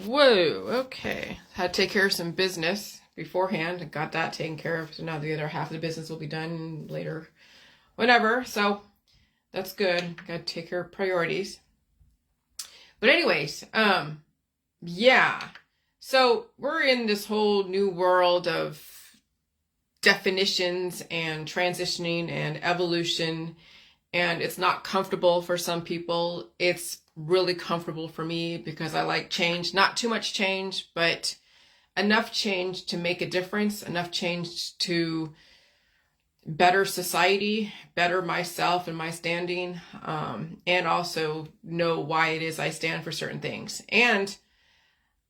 Whoa, okay. Had to take care of some business beforehand and got that taken care of. So now the other half of the business will be done later, whenever. So that's good. Got to take care of priorities. But anyways, yeah. So we're in this whole new world of definitions and transitioning and evolution, and it's not comfortable for some people. It's really comfortable for me because I like change. Not too much change, but enough change to make a difference, enough change to better society, better myself and my standing, and also know why it is I stand for certain things. And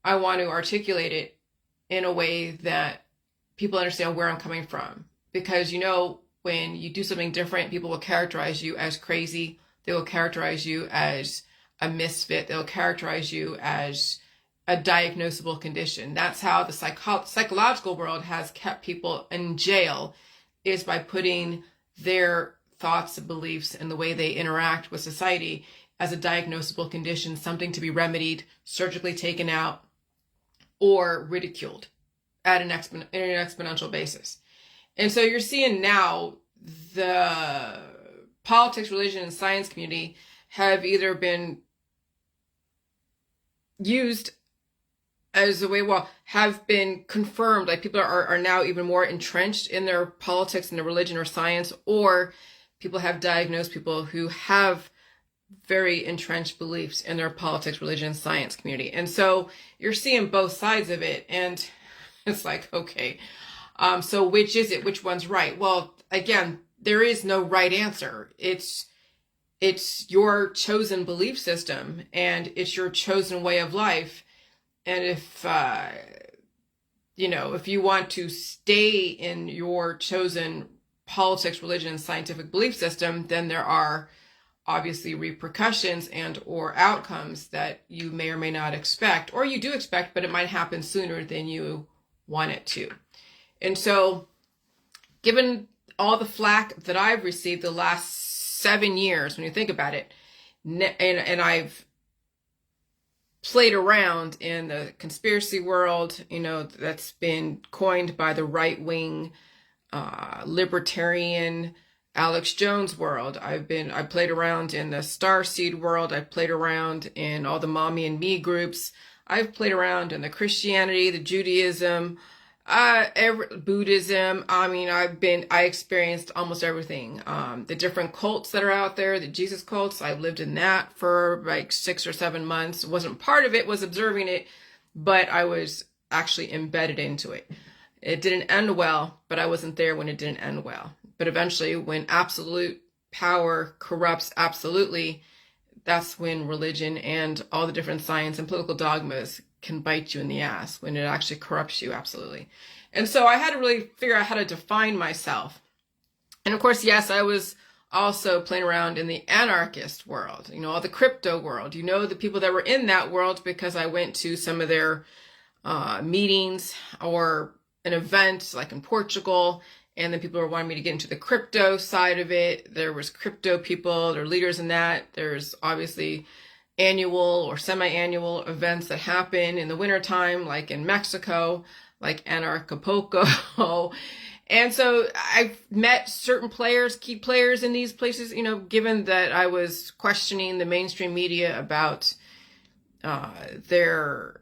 I want to articulate it in a way that people understand where I'm coming from. Because, when you do something different, people will characterize you as crazy. They will characterize you as a misfit. They'll characterize you as a diagnosable condition. That's how the psychological world has kept people in jail, is by putting their thoughts and beliefs and the way they interact with society as a diagnosable condition, something to be remedied, surgically taken out, or ridiculed at an exponential basis. And so you're seeing now the politics, religion, and science community have either been used as a way, have been confirmed, like people are now even more entrenched in their politics and their religion or science, or people have diagnosed people who have very entrenched beliefs in their politics, religion, and science community. And so you're seeing both sides of it, and it's like, okay, so which is it? Which one's right? Well, again, there is no right answer. It's your chosen belief system, and it's your chosen way of life. And if you want to stay in your chosen politics, religion, and scientific belief system, then there are obviously repercussions and or outcomes that you may or may not expect, or you do expect, but it might happen sooner than you want it to. And so, given all the flack that I've received the last 7 years, when you think about it, and I've played around in the conspiracy world, that's been coined by the right-wing libertarian Alex Jones world. I played around in the Starseed world. I've played around in all the mommy and me groups. I've played around in the Christianity, the Judaism, Buddhism. I experienced almost everything. The different cults that are out there, the Jesus cults, I lived in that for like 6 or 7 months. Wasn't part of it, was observing it, but I was actually embedded into it. It didn't end well, but I wasn't there when it didn't end well. But eventually, when absolute power corrupts absolutely, that's when religion and all the different science and political dogmas can bite you in the ass, when it actually corrupts you absolutely. And so I had to really figure out how to define myself. And of course, yes, I was also playing around in the anarchist world, all the crypto world. The people that were in that world because I went to some of their meetings or an event like in Portugal. And then people were wanting me to get into the crypto side of it. There was crypto people, there are leaders in that. There's obviously annual or semi-annual events that happen in the wintertime, like in Mexico, like Anarchapulco. And so I've met certain players, key players in these places, given that I was questioning the mainstream media about their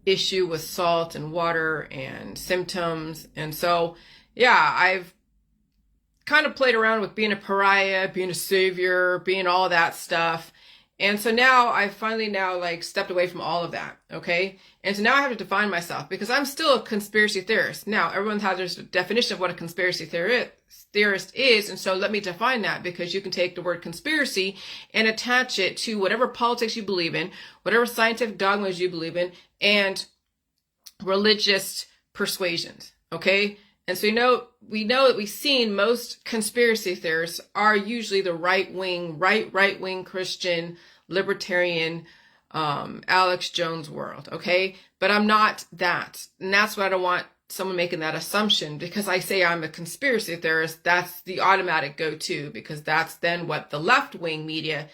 issue with salt and water and symptoms. And so yeah, I've kind of played around with being a pariah, being a savior, being all that stuff. And so now I finally stepped away from all of that, okay? And so now I have to define myself because I'm still a conspiracy theorist. Now, everyone has their definition of what a conspiracy theorist is, and so let me define that, because you can take the word conspiracy and attach it to whatever politics you believe in, whatever scientific dogmas you believe in, and religious persuasions, okay? And so we know that we've seen most conspiracy theorists are usually the right-wing Christian, libertarian, Alex Jones world, okay? But I'm not that. And that's why I don't want someone making that assumption, because I say I'm a conspiracy theorist. That's the automatic go-to, because that's then what the left-wing media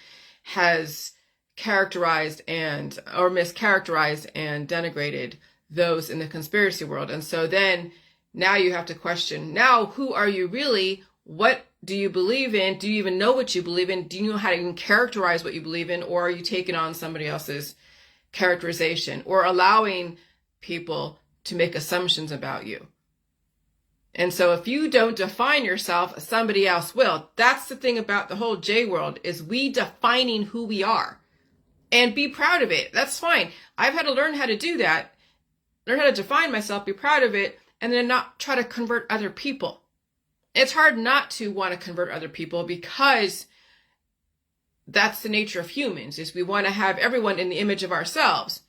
has characterized or mischaracterized and denigrated those in the conspiracy world. And so then now you have to question, now who are you really? What do you believe in? Do you even know what you believe in? Do you know how to even characterize what you believe in? Or are you taking on somebody else's characterization or allowing people to make assumptions about you? And so if you don't define yourself, somebody else will. That's the thing about the whole J world, is we defining who we are. And be proud of it. That's fine. I've had to learn how to do that. Learn how to define myself, be proud of it, and then not try to convert other people. It's hard not to want to convert other people because that's the nature of humans, is we want to have everyone in the image of ourselves.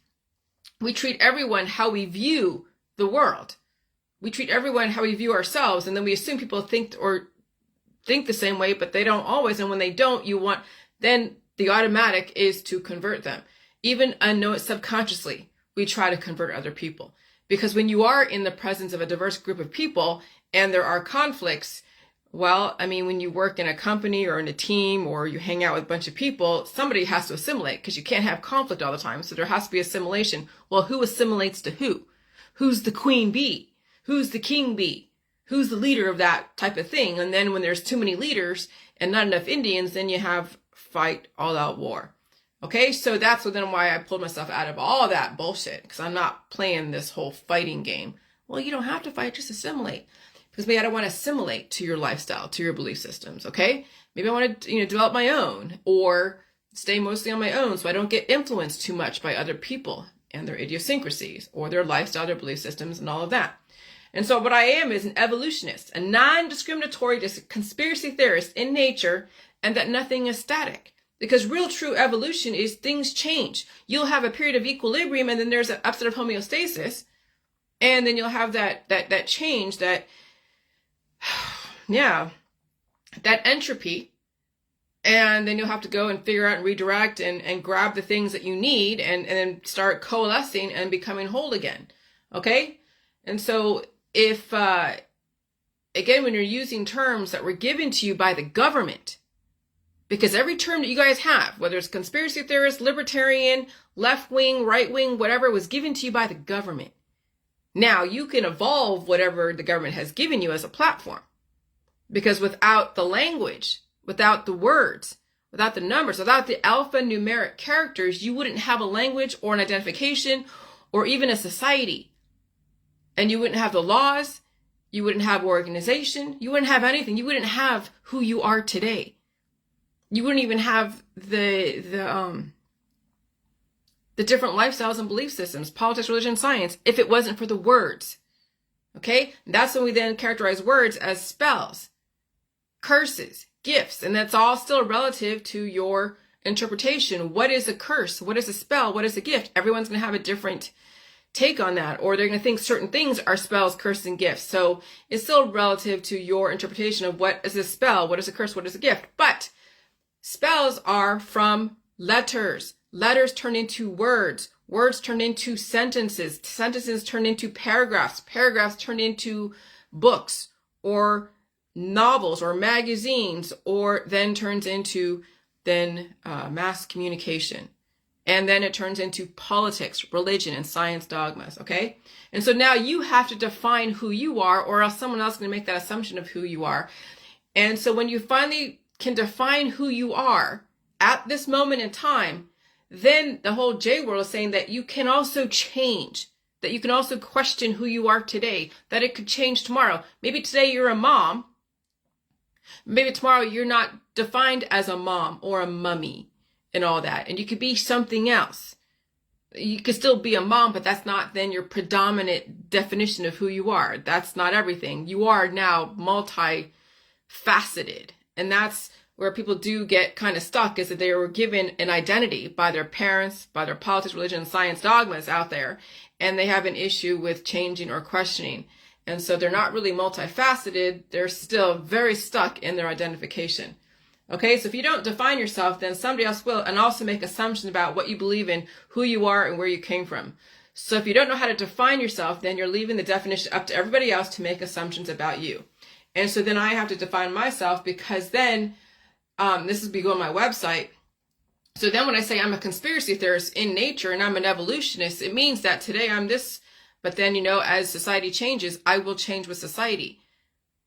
We treat everyone how we view the world. We treat everyone how we view ourselves, and then we assume people think the same way, but they don't always. And when they don't, then the automatic is to convert them. Even unknown, subconsciously, we try to convert other people. Because when you are in the presence of a diverse group of people and there are conflicts, well, I mean, when you work in a company or in a team or you hang out with a bunch of people, somebody has to assimilate, because you can't have conflict all the time. So there has to be assimilation. Well, who assimilates to who? Who's the queen bee? Who's the king bee? Who's the leader of that type of thing? And then when there's too many leaders and not enough Indians, then you have fight, all out war. Okay, so that's then why I pulled myself out of all that bullshit, because I'm not playing this whole fighting game. Well, you don't have to fight, just assimilate. Because maybe I don't want to assimilate to your lifestyle, to your belief systems, okay? Maybe I want to, develop my own, or stay mostly on my own so I don't get influenced too much by other people and their idiosyncrasies or their lifestyle, their belief systems, and all of that. And so what I am is an evolutionist, a non-discriminatory conspiracy theorist in nature, and that nothing is static. Because real true evolution is things change. You'll have a period of equilibrium, and then there's an upset of homeostasis, and then you'll have that change, that entropy, and then you'll have to go and figure out and redirect and grab the things that you need and then start coalescing and becoming whole again. Okay? And so if, again, when you're using terms that were given to you by the government, because every term that you guys have, whether it's conspiracy theorist, libertarian, left wing, right wing, whatever, was given to you by the government. Now you can evolve whatever the government has given you as a platform, because without the language, without the words, without the numbers, without the alphanumeric characters, you wouldn't have a language or an identification or even a society. And you wouldn't have the laws, you wouldn't have organization, you wouldn't have anything. You wouldn't have who you are today. You wouldn't even have the different lifestyles and belief systems, politics, religion, science, if it wasn't for the words. Okay? And that's when we then characterize words as spells, curses, gifts, and that's all still relative to your interpretation. What is a curse? What is a spell? What is a gift? Everyone's going to have a different take on that, or they're going to think certain things are spells, curses, and gifts. So it's still relative to your interpretation of what is a spell, what is a curse, what is a gift. But spells are from letters. Letters turn into words. Words turn into sentences. Sentences turn into paragraphs. Paragraphs turn into books or novels or magazines, or then turns into mass communication. And then it turns into politics, religion, and science dogmas, okay? And so now you have to define who you are, or else someone else is going to make that assumption of who you are. And so when you finally can define who you are at this moment in time, then the whole J world is saying that you can also change, that you can also question who you are today, that it could change tomorrow. Maybe today you're a mom. Maybe tomorrow you're not defined as a mom or a mummy and all that, and you could be something else. You could still be a mom, but that's not then your predominant definition of who you are. That's not everything. You are now multifaceted, and that's where people do get kind of stuck, is that they were given an identity by their parents, by their politics, religion, and science dogmas out there, and they have an issue with changing or questioning. And so they're not really multifaceted. They're still very stuck in their identification. Okay, so if you don't define yourself, then somebody else will, and also make assumptions about what you believe in, who you are, and where you came from. So if you don't know how to define yourself, then you're leaving the definition up to everybody else to make assumptions about you. And so then I have to define myself, because then, this is be on my website. So then when I say I'm a conspiracy theorist in nature and I'm an evolutionist, it means that today I'm this, but then, as society changes, I will change with society.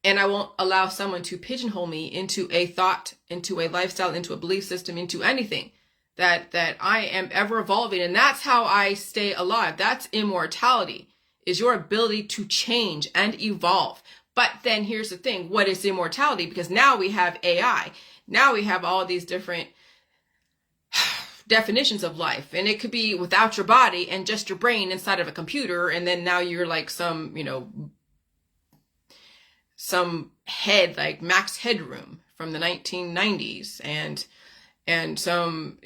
And I won't allow someone to pigeonhole me into a thought, into a lifestyle, into a belief system, into anything. That I am ever evolving. And that's how I stay alive. That's immortality, is your ability to change and evolve. But then here's the thing. What is immortality? Because now we have AI. Now we have all these different definitions of life. And it could be without your body and just your brain inside of a computer. And then now you're like some head, like Max Headroom from the 1990s. And some,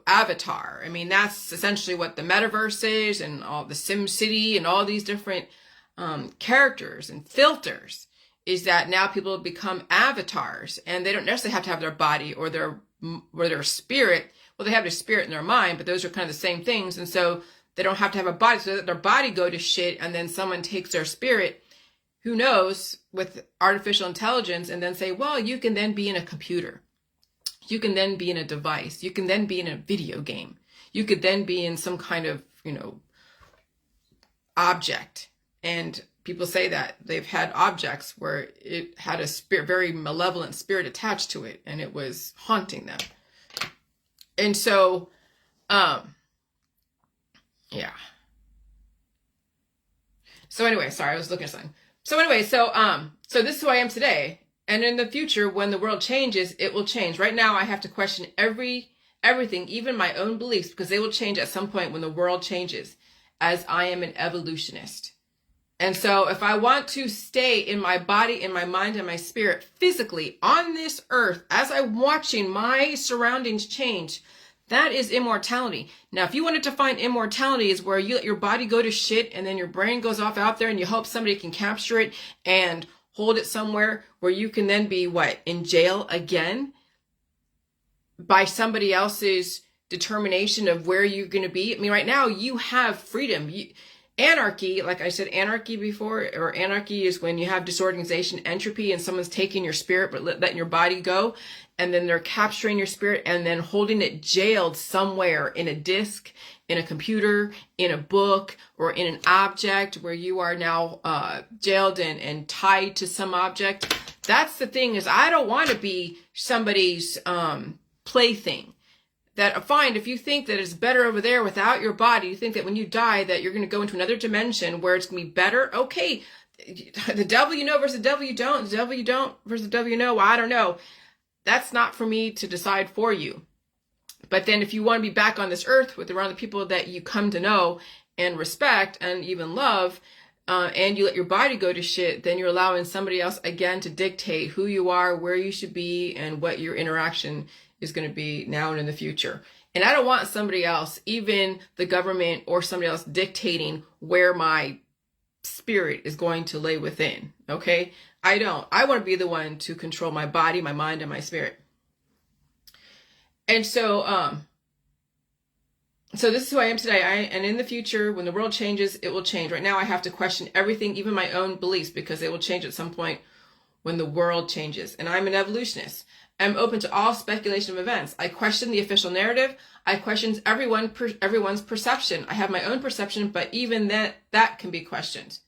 avatar. I mean, that's essentially what the metaverse is, and all the Sim City and all these different characters and filters, is that now people have become avatars, and they don't necessarily have to have their body or their spirit. Well, they have their spirit and their mind, but those are kind of the same things. And so they don't have to have a body, so that their body go to shit, and then someone takes their spirit, who knows, with artificial intelligence, and then say, well, you can then be in a computer. You can then be in a device. You can then be in a video game. You could then be in some kind of, object. And people say that they've had objects where it had a spirit, very malevolent spirit attached to it, and it was haunting them. And so, yeah. So anyway, sorry, I was looking at something. So anyway, so this is who I am today. And in the future, when the world changes, it will change. Right now, I have to question everything, even my own beliefs, because they will change at some point when the world changes, as I am an evolutionist. And so if I want to stay in my body, in my mind, and my spirit physically on this earth, as I'm watching my surroundings change, that is immortality. Now, if you wanted to find immortality is where you let your body go to shit and then your brain goes off out there and you hope somebody can capture it and hold it somewhere where you can then be in jail again by somebody else's determination of where you're going to be. I mean, right now you have freedom. Anarchy, like I said, anarchy before, or anarchy is when you have disorganization, entropy, and someone's taking your spirit but letting your body go, and then they're capturing your spirit and then holding it jailed somewhere in a disk, in a computer, in a book, or in an object where you are now jailed and tied to some object. That's the thing, is I don't want to be somebody's plaything. That fine, if you think that it's better over there without your body, you think that when you die that you're going to go into another dimension where it's going to be better. Okay, the devil you know versus the devil you don't, the devil you don't versus the devil you know, well, I don't know. That's not for me to decide for you. But then if you want to be back on this earth with around the people that you come to know and respect and even love, and you let your body go to shit, then you're allowing somebody else again to dictate who you are, where you should be, and what your interaction is going to be now and in the future. And I don't want somebody else, even the government or somebody else, dictating where my spirit is going to lay within. Okay? I don't. I want to be the one to control my body, my mind, and my spirit. And so, so this is who I am today. And in the future, when the world changes, it will change. Right now, I have to question everything, even my own beliefs, because they will change at some point when the world changes. And I'm an evolutionist. I'm open to all speculation of events. I question the official narrative. I question everyone's perception. I have my own perception, but even that can be questioned.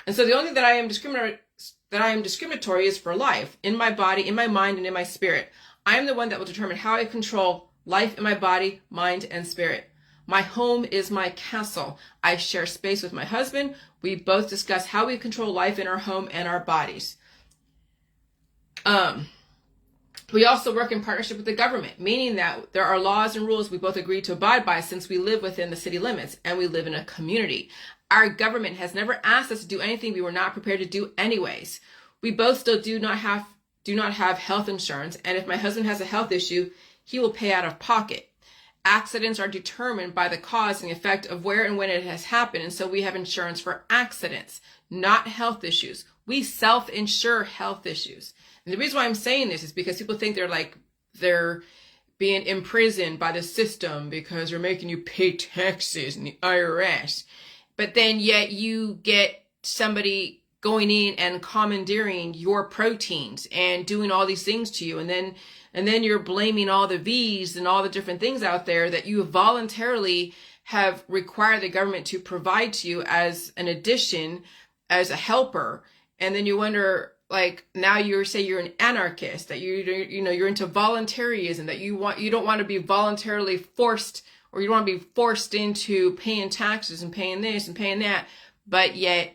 And so the only thing that I am discriminatory is for life, in my body, in my mind, and in my spirit. I am the one that will determine how I control life in my body, mind, and spirit. My home is my castle. I share space with my husband. We both discuss how we control life in our home and our bodies. We also work in partnership with the government, meaning that there are laws and rules we both agree to abide by since we live within the city limits and we live in a community. Our government has never asked us to do anything we were not prepared to do anyways. We both still do not have health insurance, and if my husband has a health issue, he will pay out of pocket. Accidents are determined by the cause and the effect of where and when it has happened, and so we have insurance for accidents, not health issues. We self-insure health issues. And the reason why I'm saying this is because people think they're being imprisoned by the system because they're making you pay taxes and the IRS. But then yet you get somebody going in and commandeering your proteins and doing all these things to you. And then you're blaming all the V's and all the different things out there that you voluntarily have required the government to provide to you as an addition, as a helper. And then you wonder, like, now you're an anarchist, that you're into voluntarism, that you don't want to be voluntarily forced, or you don't want to be forced into paying taxes and paying this and paying that, but yet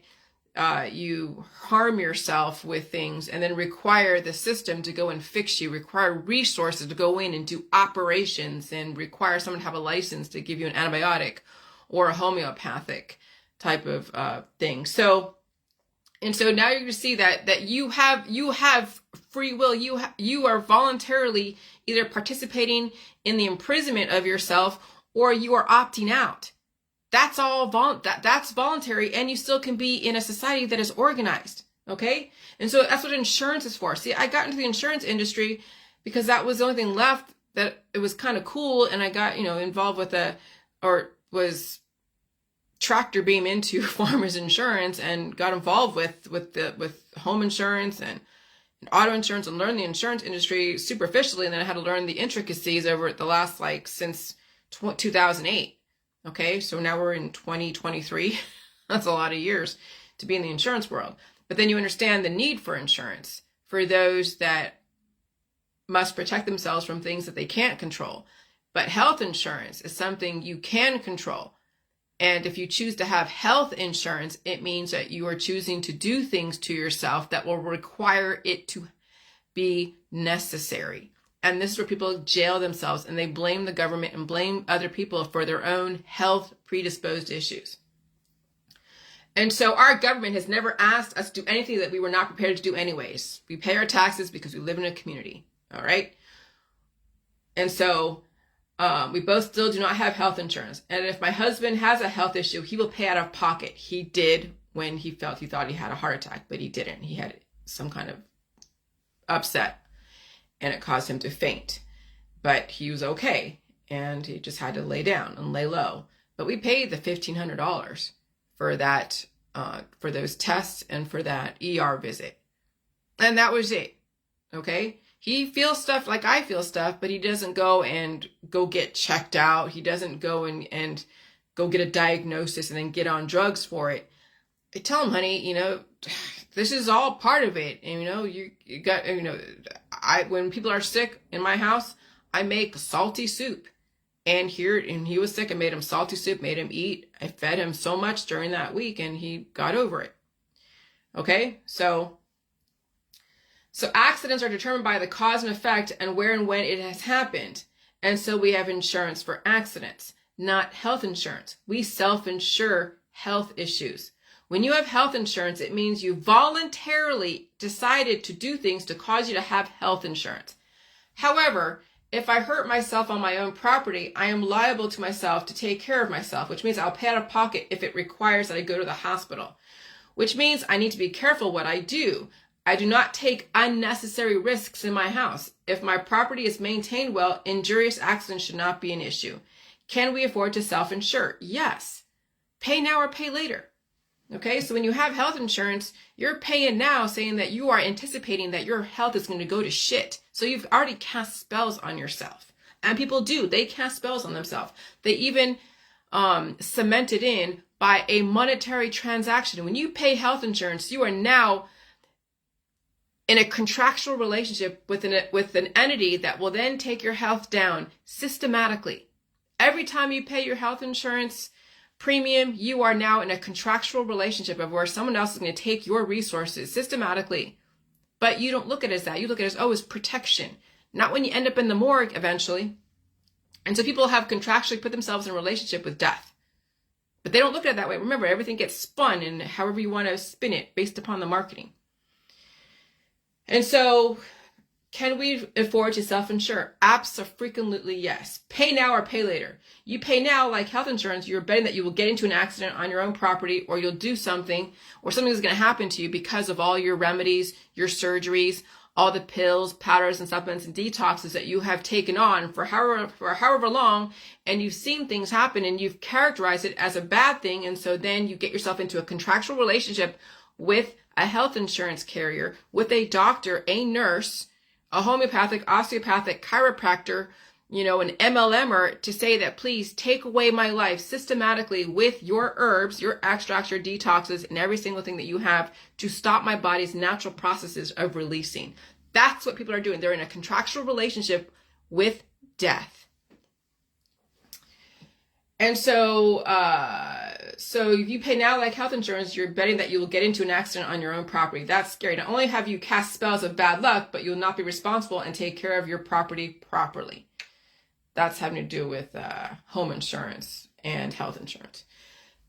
you harm yourself with things and then require the system to go and fix you, require resources to go in and do operations, and require someone to have a license to give you an antibiotic or a homeopathic type of thing. So now you're going to see that you have free will. You are voluntarily either participating in the imprisonment of yourself, or you are opting out. That's all that's voluntary, and you still can be in a society that is organized. Okay? And so that's what insurance is for. See, I got into the insurance industry because that was the only thing left that it was kind of cool, and I got, involved with was tractor beam into farmers insurance, and got involved with home insurance and auto insurance, and learned the insurance industry superficially, and then I had to learn the intricacies over the last, since 2008. Okay, so now we're in 2023. That's a lot of years to be in the insurance world. But then you understand the need for insurance for those that must protect themselves from things that they can't control. But health insurance is something you can control. And if you choose to have health insurance, it means that you are choosing to do things to yourself that will require it to be necessary. And this is where people jail themselves, and they blame the government and blame other people for their own health predisposed issues. And so our government has never asked us to do anything that we were not prepared to do anyways. We pay our taxes because we live in a community. All right. And so we both still do not have health insurance. And if my husband has a health issue, he will pay out of pocket. He did when he thought he had a heart attack, but he didn't. He had some kind of upset, and it caused him to faint. But he was okay, and he just had to lay down and lay low. But we paid the $1,500 for that, for those tests and for that ER visit. And that was it. Okay? He feels stuff like I feel stuff, but he doesn't go get checked out. He doesn't go and go get a diagnosis and then get on drugs for it. I tell him, honey, this is all part of it. And, you got, when people are sick in my house, I make salty soup. And he was sick, I made him salty soup, made him eat. I fed him so much during that week, and he got over it. Okay? So accidents are determined by the cause and effect and where and when it has happened. And so we have insurance for accidents, not health insurance. We self-insure health issues. When you have health insurance, it means you voluntarily decided to do things to cause you to have health insurance. However, if I hurt myself on my own property, I am liable to myself to take care of myself, which means I'll pay out of pocket if it requires that I go to the hospital, which means I need to be careful what I do. I do not take unnecessary risks in my house. If my property is maintained well, injurious accidents should not be an issue. Can we afford to self-insure? Yes. Pay now or pay later. Okay, so when you have health insurance, you're paying now saying that you are anticipating that your health is going to go to shit. So you've already cast spells on yourself. And people do. They cast spells on themselves. They even cement it in by a monetary transaction. When you pay health insurance, you are now in a contractual relationship with an entity that will then take your health down systematically. Every time you pay your health insurance premium, you are now in a contractual relationship of where someone else is going to take your resources systematically. But you don't look at it as that. You look at it as, it's protection. Not when you end up in the morgue eventually. And so people have contractually put themselves in a relationship with death. But they don't look at it that way. Remember, everything gets spun in however you want to spin it based upon the marketing. And so, can we afford to self-insure? Absolutely yes. Pay now or pay later. You pay now, like health insurance, you're betting that you will get into an accident on your own property, or you'll do something, or something is going to happen to you because of all your remedies, your surgeries, all the pills, powders, and supplements and detoxes that you have taken on for however long, and you've seen things happen and you've characterized it as a bad thing, and so then you get yourself into a contractual relationship with a health insurance carrier, with a doctor, a nurse, a homeopathic, osteopathic, chiropractor, an MLMer to say that please take away my life systematically with your herbs, your extracts, your detoxes, and every single thing that you have to stop my body's natural processes of releasing. That's what people are doing. They're in a contractual relationship with death. And so if you pay now like health insurance, you're betting that you will get into an accident on your own property. That's scary. Not only have you cast spells of bad luck, but you'll not be responsible and take care of your property properly. That's having to do with home insurance and health insurance.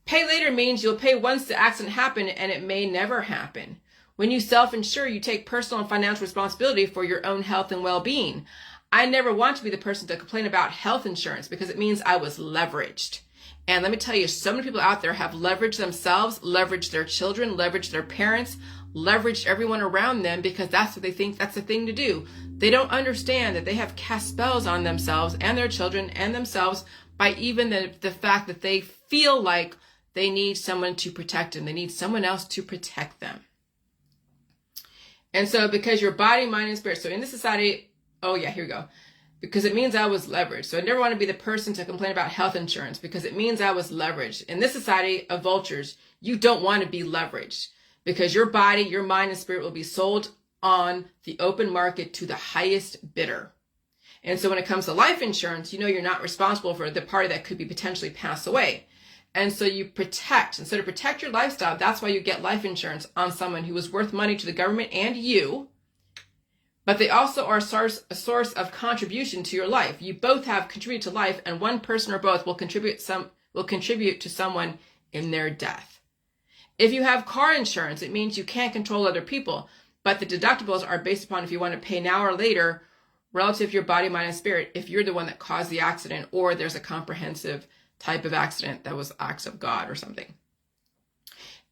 Pay later means you'll pay once the accident happened and it may never happen. When you self-insure, you take personal and financial responsibility for your own health and well-being. I never want to be the person to complain about health insurance because it means I was leveraged. And let me tell you, so many people out there have leveraged themselves, leveraged their children, leveraged their parents, leveraged everyone around them because that's what they think that's the thing to do. They don't understand that they have cast spells on themselves and their children and themselves by even the fact that they feel like they need someone to protect them. They need someone else to protect them. And so because your body, mind, and spirit, so in this society, oh yeah, here we go. Because it means I was leveraged. So I never want to be the person to complain about health insurance because it means I was leveraged. In this society of vultures, you don't want to be leveraged because your body, your mind, and spirit will be sold on the open market to the highest bidder. And so when it comes to life insurance, you're not responsible for the party that could be potentially pass away. And so you protect. And so to protect your lifestyle, that's why you get life insurance on someone who is worth money to the government and you. But they also are a source of contribution to your life. You both have contributed to life, and one person or both will contribute to someone in their death. If you have car insurance, it means you can't control other people, but the deductibles are based upon if you want to pay now or later relative to your body, mind, and spirit, if you're the one that caused the accident or there's a comprehensive type of accident that was acts of God or something.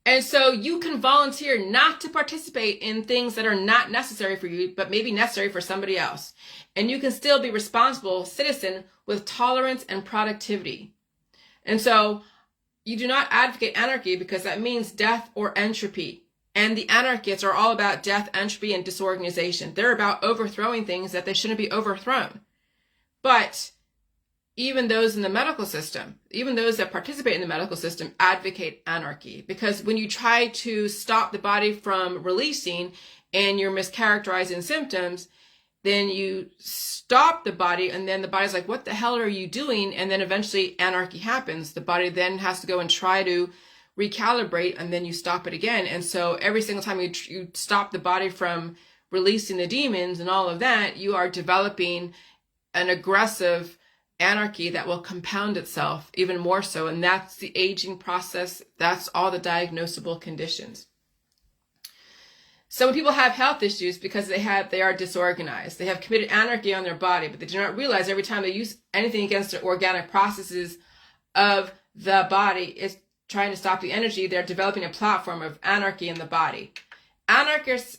And so you can volunteer not to participate in things that are not necessary for you, but maybe necessary for somebody else. And you can still be a responsible citizen with tolerance and productivity. And so you do not advocate anarchy because that means death or entropy. And the anarchists are all about death, entropy, and disorganization. They're about overthrowing things that they shouldn't be overthrown. But even those in the medical system, even those that participate in the medical system, advocate anarchy. Because when you try to stop the body from releasing and you're mischaracterizing symptoms, then you stop the body and then the body's like, what the hell are you doing? And then eventually anarchy happens. The body then has to go and try to recalibrate and then you stop it again. And so every single time you stop the body from releasing the demons and all of that, you are developing an aggressive anarchy that will compound itself even more so. And that's the aging process. That's all the diagnosable conditions. So when people have health issues because they are disorganized, they have committed anarchy on their body, but they do not realize every time they use anything against the organic processes of the body is trying to stop the energy, they're developing a platform of anarchy in the body. Anarchists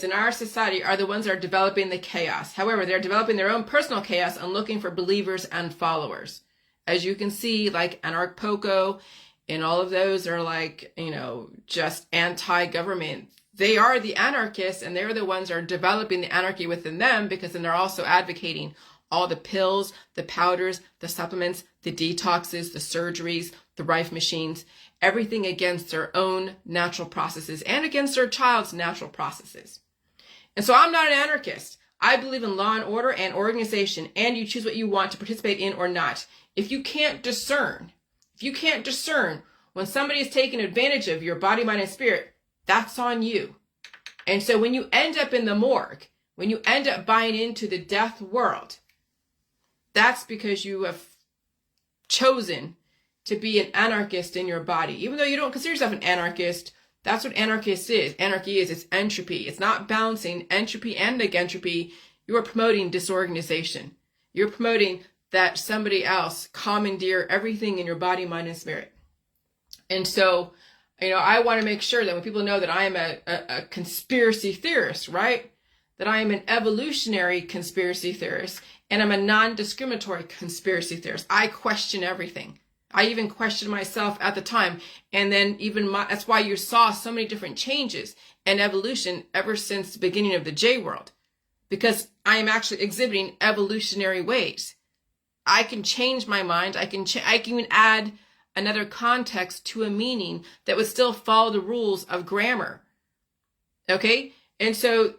in our society are the ones that are developing the chaos. However, they're developing their own personal chaos and looking for believers and followers. As you can see, like Anarch Poco and all of those are like, just anti-government. They are the anarchists and they're the ones that are developing the anarchy within them because then they're also advocating all the pills, the powders, the supplements, the detoxes, the surgeries, the Rife machines, everything against their own natural processes and against their child's natural processes. And so I'm not an anarchist. I believe in law and order and organization, and you choose what you want to participate in or not. If you can't discern when somebody is taking advantage of your body, mind, and spirit, that's on you. And so when you end up in the morgue, when you end up buying into the death world, that's because you have chosen to be an anarchist in your body. Even though you don't consider yourself an anarchist, that's what anarchist is. Anarchy is, it's entropy. It's not balancing entropy and entropy. You are promoting disorganization. You're promoting that somebody else commandeer everything in your body, mind, and spirit. And so, I want to make sure that when people know that I am a conspiracy theorist, right? That I am an evolutionary conspiracy theorist and I'm a non-discriminatory conspiracy theorist. I question everything. I even questioned myself at the time. And then that's why you saw so many different changes and evolution ever since the beginning of the J world, because I am actually exhibiting evolutionary ways. I can change my mind. I can even add another context to a meaning that would still follow the rules of grammar. Okay? And so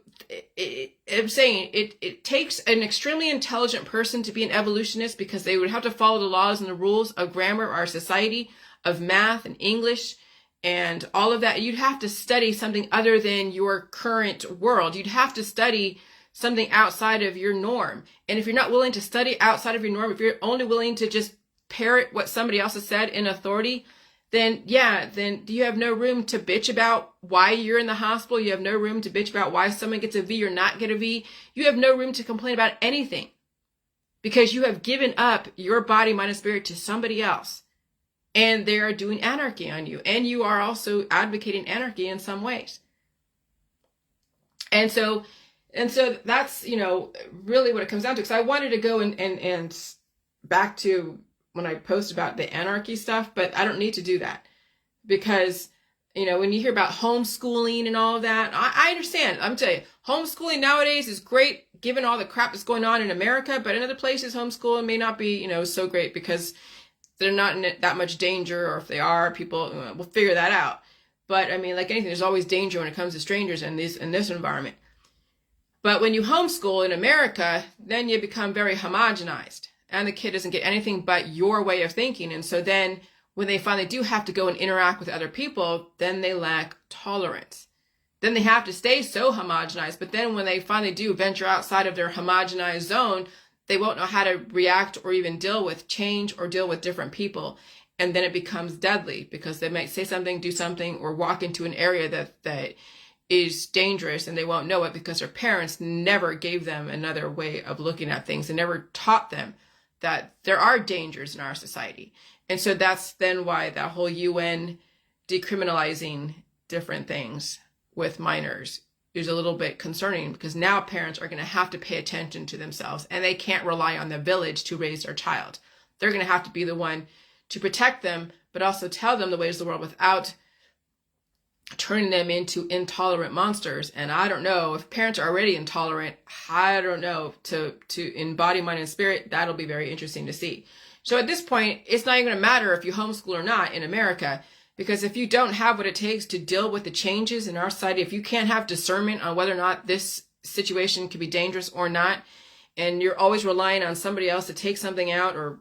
I'm saying it takes an extremely intelligent person to be an evolutionist, because they would have to follow the laws and the rules of grammar of our society, of math and English and all of that. You'd have to study something other than your current world. You'd have to study something outside of your norm. And if you're not willing to study outside of your norm, if you're only willing to just parrot what somebody else has said in authority, then you have no room to bitch about why you're in the hospital. You have no room to bitch about why someone gets a V or not get a V. You have no room to complain about anything, because you have given up your body, mind, and spirit to somebody else. And they are doing anarchy on you. And you are also advocating anarchy in some ways. And so that's, really what it comes down to. Because I wanted to go and back to when I post about the anarchy stuff, but I don't need to do that, because, when you hear about homeschooling and all of that, I understand. I'm telling you, homeschooling nowadays is great given all the crap that's going on in America, but in other places, homeschooling may not be, so great, because they're not in that much danger, or if they are, people will figure that out. But I mean, like anything, there's always danger when it comes to strangers in this environment. But when you homeschool in America, then you become very homogenized, and the kid doesn't get anything but your way of thinking. And so then when they finally do have to go and interact with other people, then they lack tolerance. Then they have to stay so homogenized. But then when they finally do venture outside of their homogenized zone, they won't know how to react or even deal with change or deal with different people. And then it becomes deadly, because they might say something, do something, or walk into an area that is dangerous, and they won't know it because their parents never gave them another way of looking at things and never taught them that there are dangers in our society. And so that's then why that whole UN decriminalizing different things with minors is a little bit concerning, because now parents are going to have to pay attention to themselves, and they can't rely on the village to raise their child. They're going to have to be the one to protect them, but also tell them the ways of the world without turning them into intolerant monsters. And I don't know, if parents are already intolerant, I don't know, to in body, mind, and spirit, that'll be very interesting to see. So at this point, it's not even going to matter if you homeschool or not in America, because if you don't have what it takes to deal with the changes in our society, if you can't have discernment on whether or not this situation can be dangerous or not, and you're always relying on somebody else to take something out or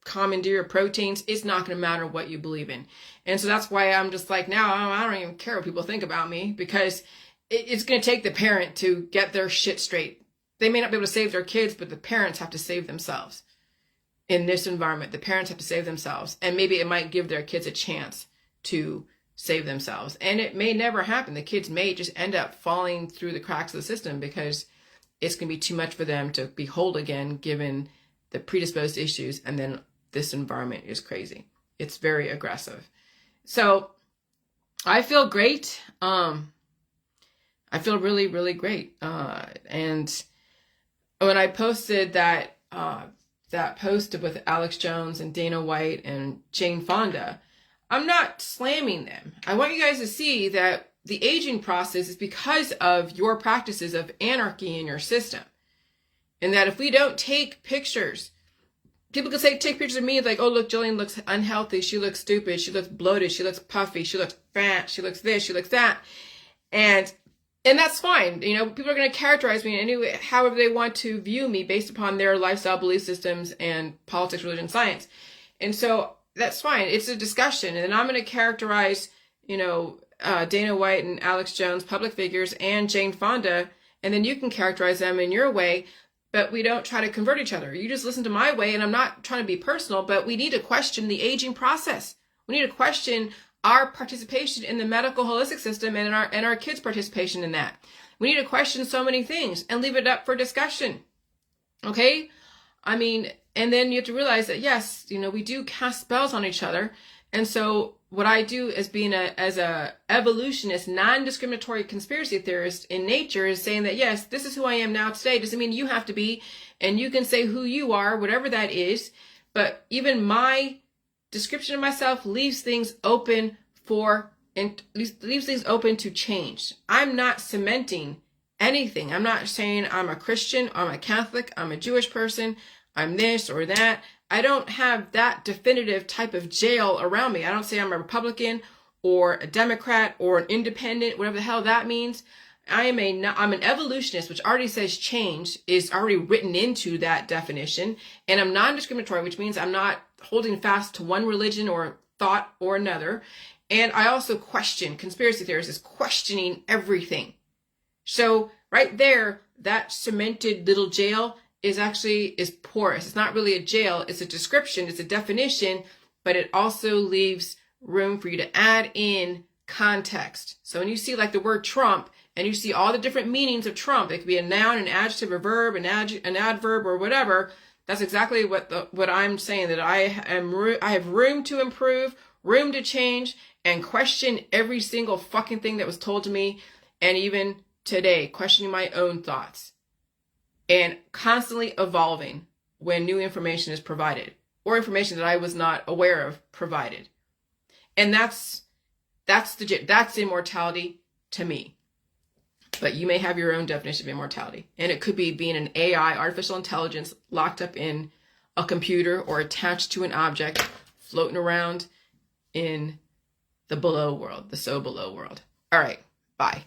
commandeer proteins, it's not going to matter what you believe in. And so that's why I'm just like, now I don't even care what people think about me, because it's going to take the parent to get their shit straight. They may not be able to save their kids, but the parents have to save themselves. In this environment, the parents have to save themselves, and maybe it might give their kids a chance to save themselves. And it may never happen. The kids may just end up falling through the cracks of the system, because it's going to be too much for them to be whole again, given the predisposed issues. And then this environment is crazy. It's very aggressive. So I feel great. I feel really, really great. And when I posted that post with Alex Jones and Dana White and Jane Fonda, I'm not slamming them. I want you guys to see that the aging process is because of your practices of anarchy in your system. And that if we don't take pictures, people can say, take pictures of me, like, oh, look, Jillian looks unhealthy, she looks stupid, she looks bloated, she looks puffy, she looks fat, she looks this, she looks that. And that's fine. People are going to characterize me in any way, however they want to view me based upon their lifestyle, belief systems, and politics, religion, science. And so that's fine. It's a discussion. And I'm going to characterize, Dana White and Alex Jones, public figures, and Jane Fonda, and then you can characterize them in your way, but we don't try to convert each other. You just listen to my way, and I'm not trying to be personal, but we need to question the aging process. We need to question our participation in the medical holistic system and our kids' participation in that. We need to question so many things and leave it up for discussion. Okay? I mean, and then you have to realize that, yes, we do cast spells on each other. And so what I do as being as a evolutionist, non-discriminatory conspiracy theorist in nature is saying that, yes, this is who I am now today. Doesn't mean you have to be, and you can say who you are, whatever that is. But even my description of myself leaves things open for, and leaves things open to change. I'm not cementing anything. I'm not saying I'm a Christian, I'm a Catholic, I'm a Jewish person, I'm this or that. I don't have that definitive type of jail around me. I don't say I'm a Republican or a Democrat or an independent, whatever the hell that means. I'm an evolutionist, which already says change is already written into that definition. And I'm non-discriminatory, which means I'm not holding fast to one religion or thought or another. And I also question, conspiracy theorists is questioning everything. So right there, that cemented little jail is porous. It's not really a jail. It's a description. It's a definition, but it also leaves room for you to add in context. So when you see like the word Trump and you see all the different meanings of Trump, it could be a noun, an adjective, a verb, an adverb, or whatever. That's exactly what I'm saying, that I have room to improve, room to change, and question every single fucking thing that was told to me, and even today, questioning my own thoughts, and constantly evolving when new information is provided, or information that I was not aware of provided. And that's immortality to me. But you may have your own definition of immortality. And it could be being an AI, artificial intelligence, locked up in a computer or attached to an object, floating around in the below world, the so below world. All right, bye.